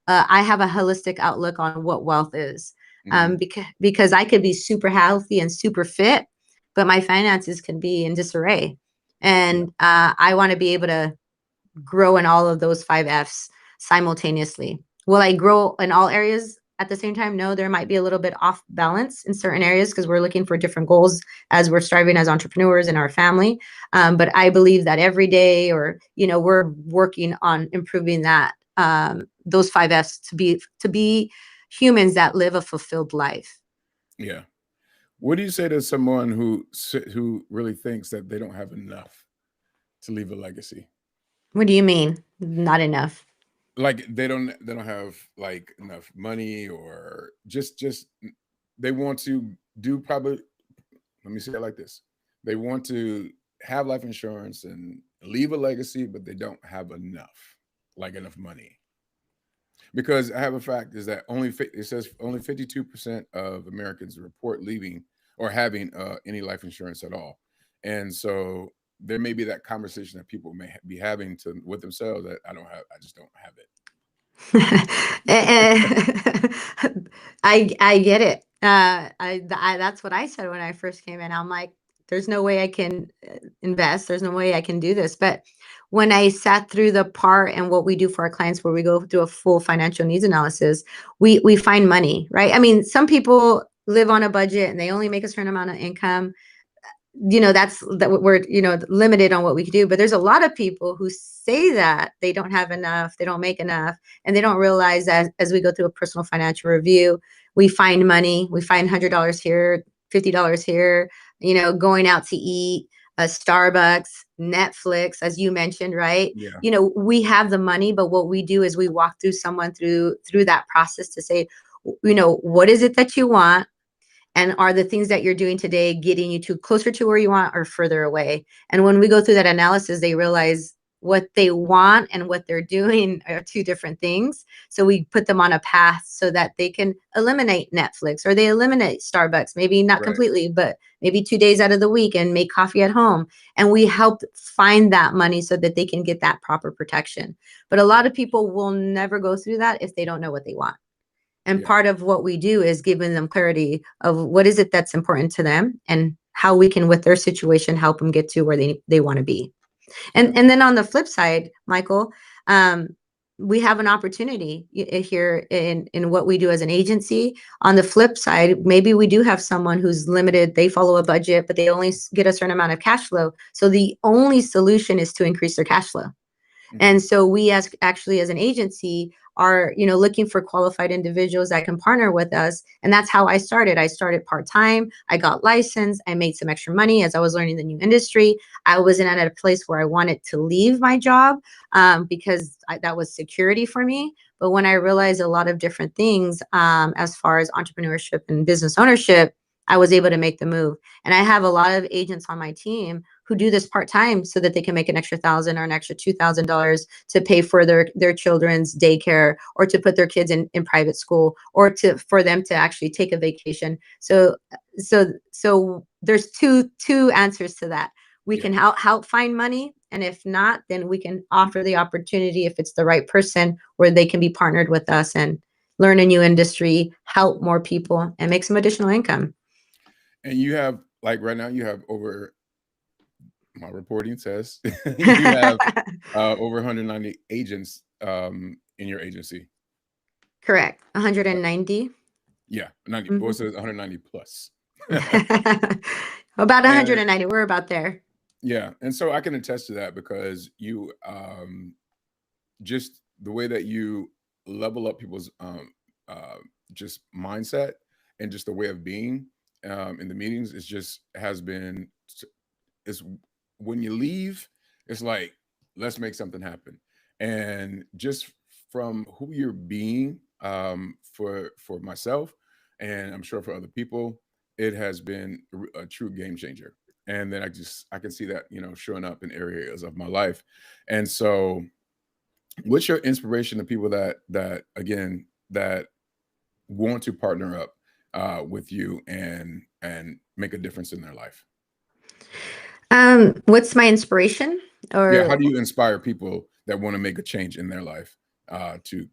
I have a holistic outlook on what wealth is. Because I could be super healthy and super fit, but my finances can be in disarray. And I want to be able to grow in all of those 5 F's simultaneously. Will I grow in all areas at the same time? No, there might be a little bit off balance in certain areas, because we're looking for different goals as we're striving as entrepreneurs in our family. But I believe that every day, or, we're working on improving that, those 5 F's to be humans that live a fulfilled life. Yeah. What do you say to someone who really thinks that they don't have enough to leave a legacy? What do you mean, not enough? Like they don't have like enough money, or just they want to do, probably, let me say it like this. They want to have life insurance and leave a legacy, but they don't have enough, like enough money. Because I have a fact is that it says only 52% of Americans report leaving or having any life insurance at all. And so there may be that conversation that people may be having with themselves that I just don't have it. I get it. That's what I said when I first came in. I'm like, there's no way I can invest. There's no way I can do this. But when I sat through the part and what we do for our clients, where we go through a full financial needs analysis, we find money, right? I mean, some people live on a budget and they only make a certain amount of income. That's that we're limited on what we can do. But there's a lot of people who say that they don't have enough, they don't make enough, and they don't realize that as we go through a personal financial review, we find money. We find $100 here, $50 here, going out to eat, Starbucks, Netflix, as you mentioned, right? Yeah. We have the money, but what we do is we walk through someone through that process to say, what is it that you want? And are the things that you're doing today getting you to closer to where you want or further away? And when we go through that analysis, they realize what they want and what they're doing are two different things. So we put them on a path so that they can eliminate Netflix, or they eliminate Starbucks, maybe not completely, but maybe 2 days out of the week, and make coffee at home. And we help find that money so that they can get that proper protection. But a lot of people will never go through that if they don't know what they want. And part of what we do is giving them clarity of what is it that's important to them and how we can, with their situation, help them get to where they want to be. And then on the flip side, Michael, we have an opportunity here in what we do as an agency. On the flip side, maybe we do have someone who's limited. They follow a budget, but they only get a certain amount of cash flow. So the only solution is to increase their cash flow. And so we actually as an agency are, looking for qualified individuals that can partner with us. And that's how I started. I started part-time. I got licensed. I made some extra money as I was learning the new industry. I wasn't at a place where I wanted to leave my job because that was security for me. But when I realized a lot of different things as far as entrepreneurship and business ownership, I was able to make the move. And I have a lot of agents on my team who do this part-time so that they can make an extra $1,000 or an extra $2,000 to pay for their children's daycare, or to put their kids in private school, or for them to actually take a vacation. So there's two answers to that. We can help find money. And if not, then we can offer the opportunity, if it's the right person, where they can be partnered with us and learn a new industry, help more people, and make some additional income. And you have, like right now, you have over, my reporting says, you have over 190 agents in your agency. Correct. 190. Yeah, 90. Well, it says 190 plus. About 190. We're about there. Yeah. And so I can attest to that, because you just the way that you level up people's just mindset and just the way of being in the meetings is when you leave, it's like, let's make something happen. And just from who you're being for myself, and I'm sure for other people, it has been a true game changer. And then I can see that, showing up in areas of my life. And so what's your inspiration to people that want to partner up with you and make a difference in their life? What's my inspiration? Or how do you inspire people that want to make a change in their life to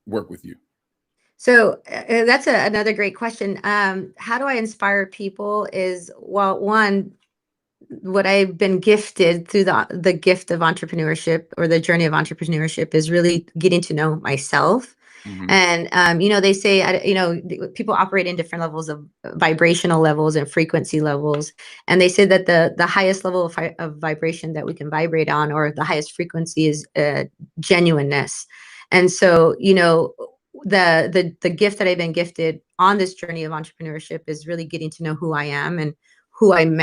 work with you? So that's another great question. How do I inspire people is, well, one, what I've been gifted through the gift of entrepreneurship, or the journey of entrepreneurship, is really getting to know myself. And, they say, people operate in different levels of vibrational levels and frequency levels. And they say that the highest level of vibration that we can vibrate on, or the highest frequency, is genuineness. And so, the gift that I've been gifted on this journey of entrepreneurship is really getting to know who I am and who I'm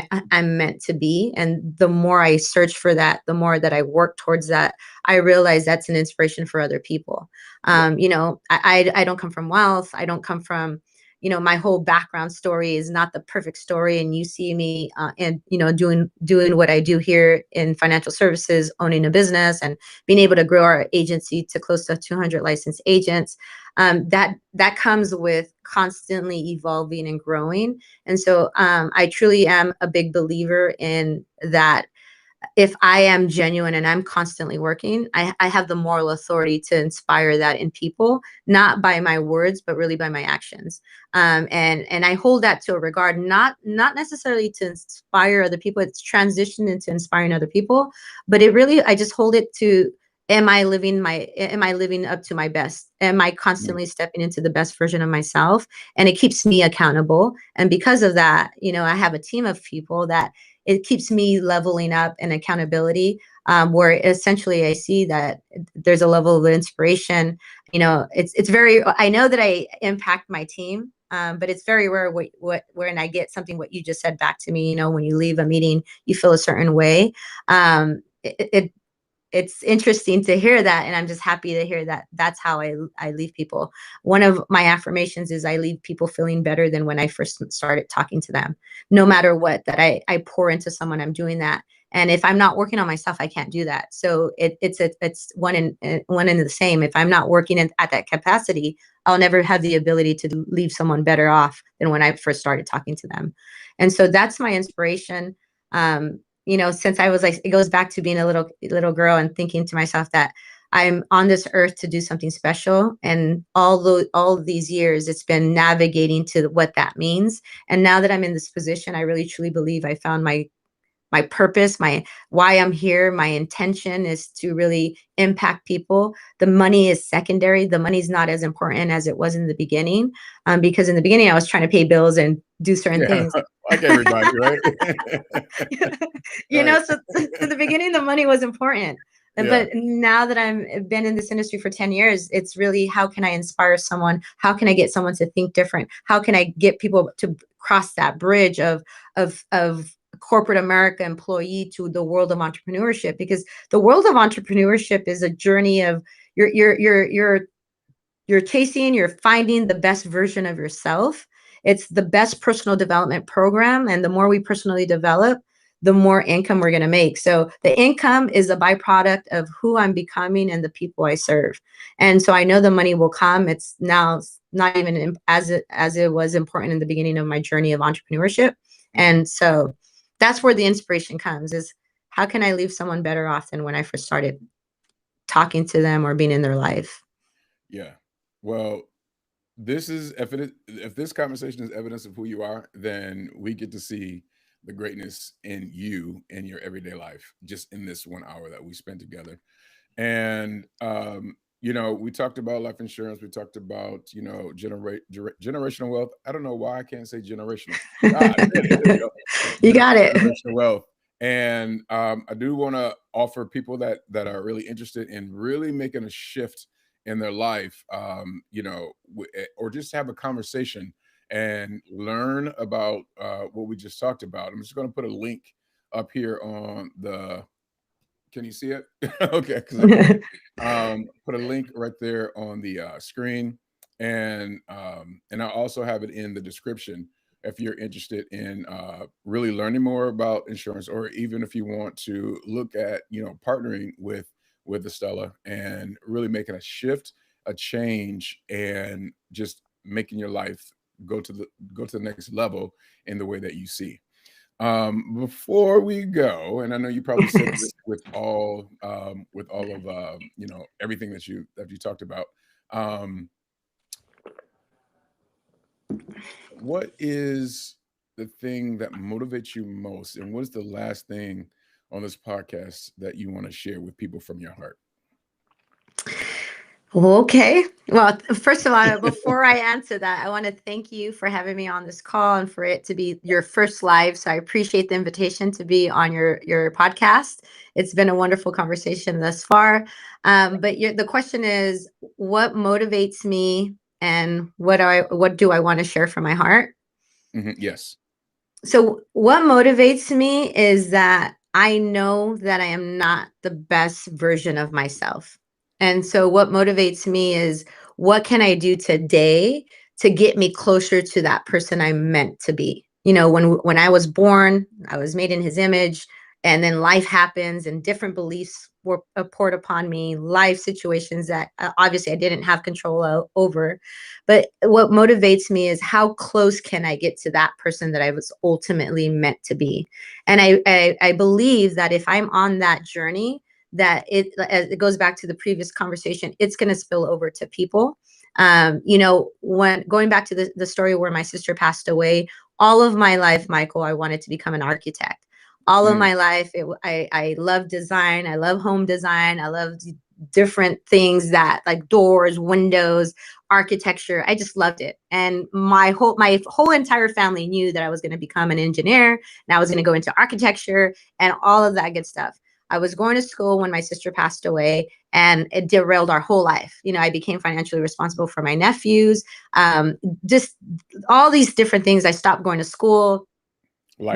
meant to be. And the more I search for that, the more that I work towards that, I realize that's an inspiration for other people. I don't come from wealth. I don't come from, my whole background story is not the perfect story, and you see me and doing what I do here in financial services, owning a business and being able to grow our agency to close to 200 licensed agents. That comes with constantly evolving and growing. And so I truly am a big believer in that. If I am genuine and I'm constantly working, I have the moral authority to inspire that in people, not by my words, but really by my actions. And I hold that to a regard, not necessarily to inspire other people. It's transitioned into inspiring other people, but I just hold it to, am I living up to my best? Am I constantly stepping into the best version of myself? And it keeps me accountable. And because of that, I have a team of people that it keeps me leveling up and accountability, where essentially I see that there's a level of inspiration. It's very, I know that I impact my team, but it's very rare when I get something, what you just said back to me, when you leave a meeting, you feel a certain way. It's interesting to hear that, and I'm just happy to hear that that's how I leave people. One of my affirmations is I leave people feeling better than when I first started talking to them. No matter what, that I pour into someone, I'm doing that. And if I'm not working on myself, I can't do that. So it's one and the same. If I'm not working at that capacity, I'll never have the ability to leave someone better off than when I first started talking to them. And so that's my inspiration. Since I was like, it goes back to being a little girl and thinking to myself that I'm on this earth to do something special. And all these years, it's been navigating to what that means. And now that I'm in this position, I really truly believe I found my purpose, why I'm here. My intention is to really impact people. The money is secondary. The money's not as important as it was in the beginning, because in the beginning I was trying to pay bills and do certain things. Like everybody, right? So in the beginning, the money was important. Yeah. But now that I've been in this industry for 10 years, it's really, how can I inspire someone? How can I get someone to think different? How can I get people to cross that bridge of corporate America employee to the world of entrepreneurship? Because the world of entrepreneurship is a journey of you're chasing, you're finding the best version of yourself. It's the best personal development program. And the more we personally develop, the more income we're going to make. So the income is a byproduct of who I'm becoming and the people I serve. And so I know the money will come. It's now not even as it was important in the beginning of my journey of entrepreneurship. And so that's where the inspiration comes, is how can I leave someone better off than when I first started talking to them or being in their life? Yeah. Well, this is if this conversation is evidence of who you are, then we get to see the greatness in you in your everyday life, just in this 1 hour that we spent together. And we talked about life insurance. We talked about generational wealth. I don't know why I can't say generational. You got it. Generational wealth. And I do want to offer people that are really interested in really making a shift in their life, or just have a conversation and learn about what we just talked about. I'm just going to put a link up here on the. Can you see it? Okay. Put a link right there on the screen, and I'll also have it in the description if you're interested in really learning more about insurance, or even if you want to look at partnering with Estella and really making a shift, a change, and just making your life go to the next level in the way that you see. Before we go, and I know you probably said this with all of everything that you talked about. What is the thing that motivates you most, and what's the last thing on this podcast that you want to share with people from your heart? Okay. Well, first of all, before I answer that, I want to thank you for having me on this call and for it to be your first live. So I appreciate the invitation to be on your podcast. It's been a wonderful conversation thus far. But the question is, what motivates me, and what do I want to share from my heart? Mm-hmm. Yes. So what motivates me is that I know that I am not the best version of myself. And so what motivates me is, what can I do today to get me closer to that person I'm meant to be. When I was born, I was made in his image, and then life happens and different beliefs were poured upon me, life situations that obviously I didn't have control over. But what motivates me is how close can I get to that person that I was ultimately meant to be. And I believe that if I'm on that journey, that it goes back to the previous conversation, it's going to spill over to people. When going back to the story where my sister passed away, all of my life, Michael, I wanted to become an architect. All of my life, I love design. I love home design. I love different things that like doors, windows, architecture. I just loved it. And my whole entire family knew that I was going to become an engineer and I was going to go into architecture and all of that good stuff. I was going to school when my sister passed away, and it derailed our whole life. I became financially responsible for my nephews, just all these different things. I stopped going to school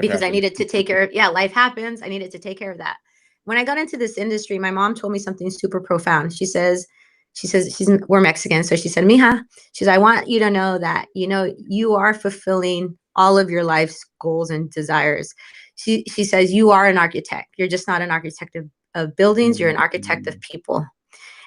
because I needed to take care of, life happens. I needed to take care of that. When I got into this industry, my mom told me something super profound. She says, we're Mexican. So she said, Mija, she says, I want you to know that, you are fulfilling all of your life's goals and desires. She says, you are an architect. You're just not an architect of buildings. You're an architect of people.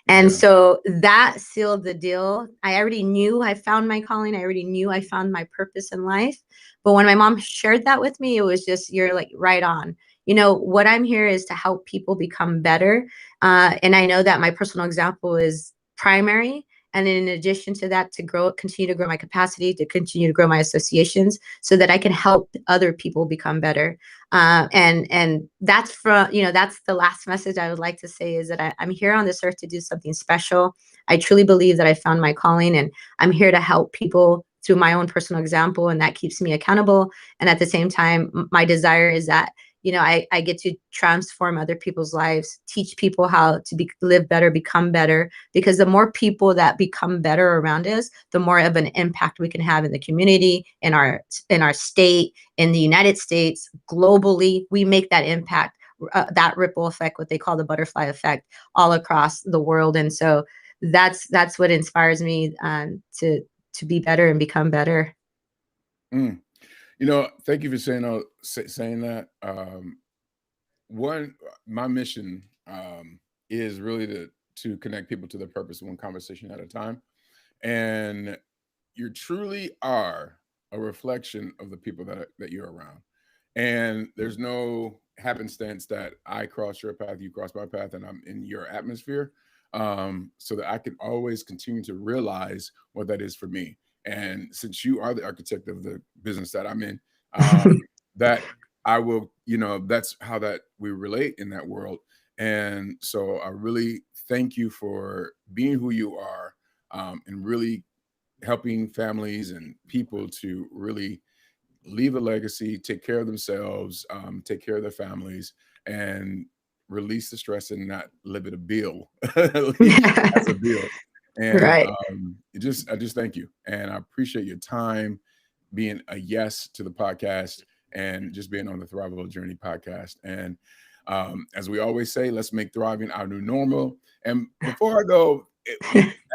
And so that sealed the deal. I already knew I found my calling. I already knew I found my purpose in life. But when my mom shared that with me, it was just, you're like right on. What I'm here is to help people become better. And I know that my personal example is primary. And then in addition to that, continue to grow my capacity, to continue to grow my associations so that I can help other people become better. And that's that's the last message I would like to say, is that I'm here on this earth to do something special. I truly believe that I found my calling, and I'm here to help people through my own personal example, and that keeps me accountable. And at the same time, my desire is that I get to transform other people's lives, teach people how to live better, become better, because the more people that become better around us, the more of an impact we can have in the community, in our state, in the United States, globally. We make that impact, that ripple effect, what they call the butterfly effect, all across the world. And so that's what inspires me to be better and become better. Thank you for saying that. My mission is really to connect people to their purpose, one conversation at a time. And you truly are a reflection of the people that you're around. And there's no happenstance that I cross your path, you cross my path, and I'm in your atmosphere, so that I can always continue to realize what that is for me. And since you are the architect of the business that I'm in, that I will, that's how that we relate in that world. And so I really thank you for being who you are, and really helping families and people to really leave a legacy, take care of themselves, take care of their families, and release the stress and not live it a bill. As a bill. And Right. I just thank you. And I appreciate your time, being a yes to the podcast, and just being on the Thrivewell Journey podcast. And as we always say, let's make thriving our new normal. And before I go,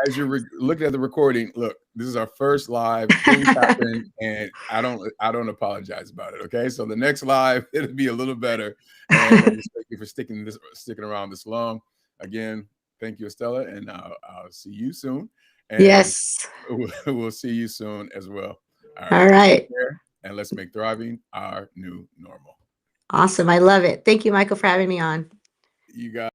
as you're looking at the recording, look, this is our first live. Things happen, and I don't apologize about it. Okay, so the next live, it'll be a little better. And I just thank you for sticking around this long. Again, thank you, Estella, and I'll see you soon. And yes. we'll see you soon as well. All right. Take care, and let's make thriving our new normal. Awesome. I love it. Thank you, Michael, for having me on. You guys.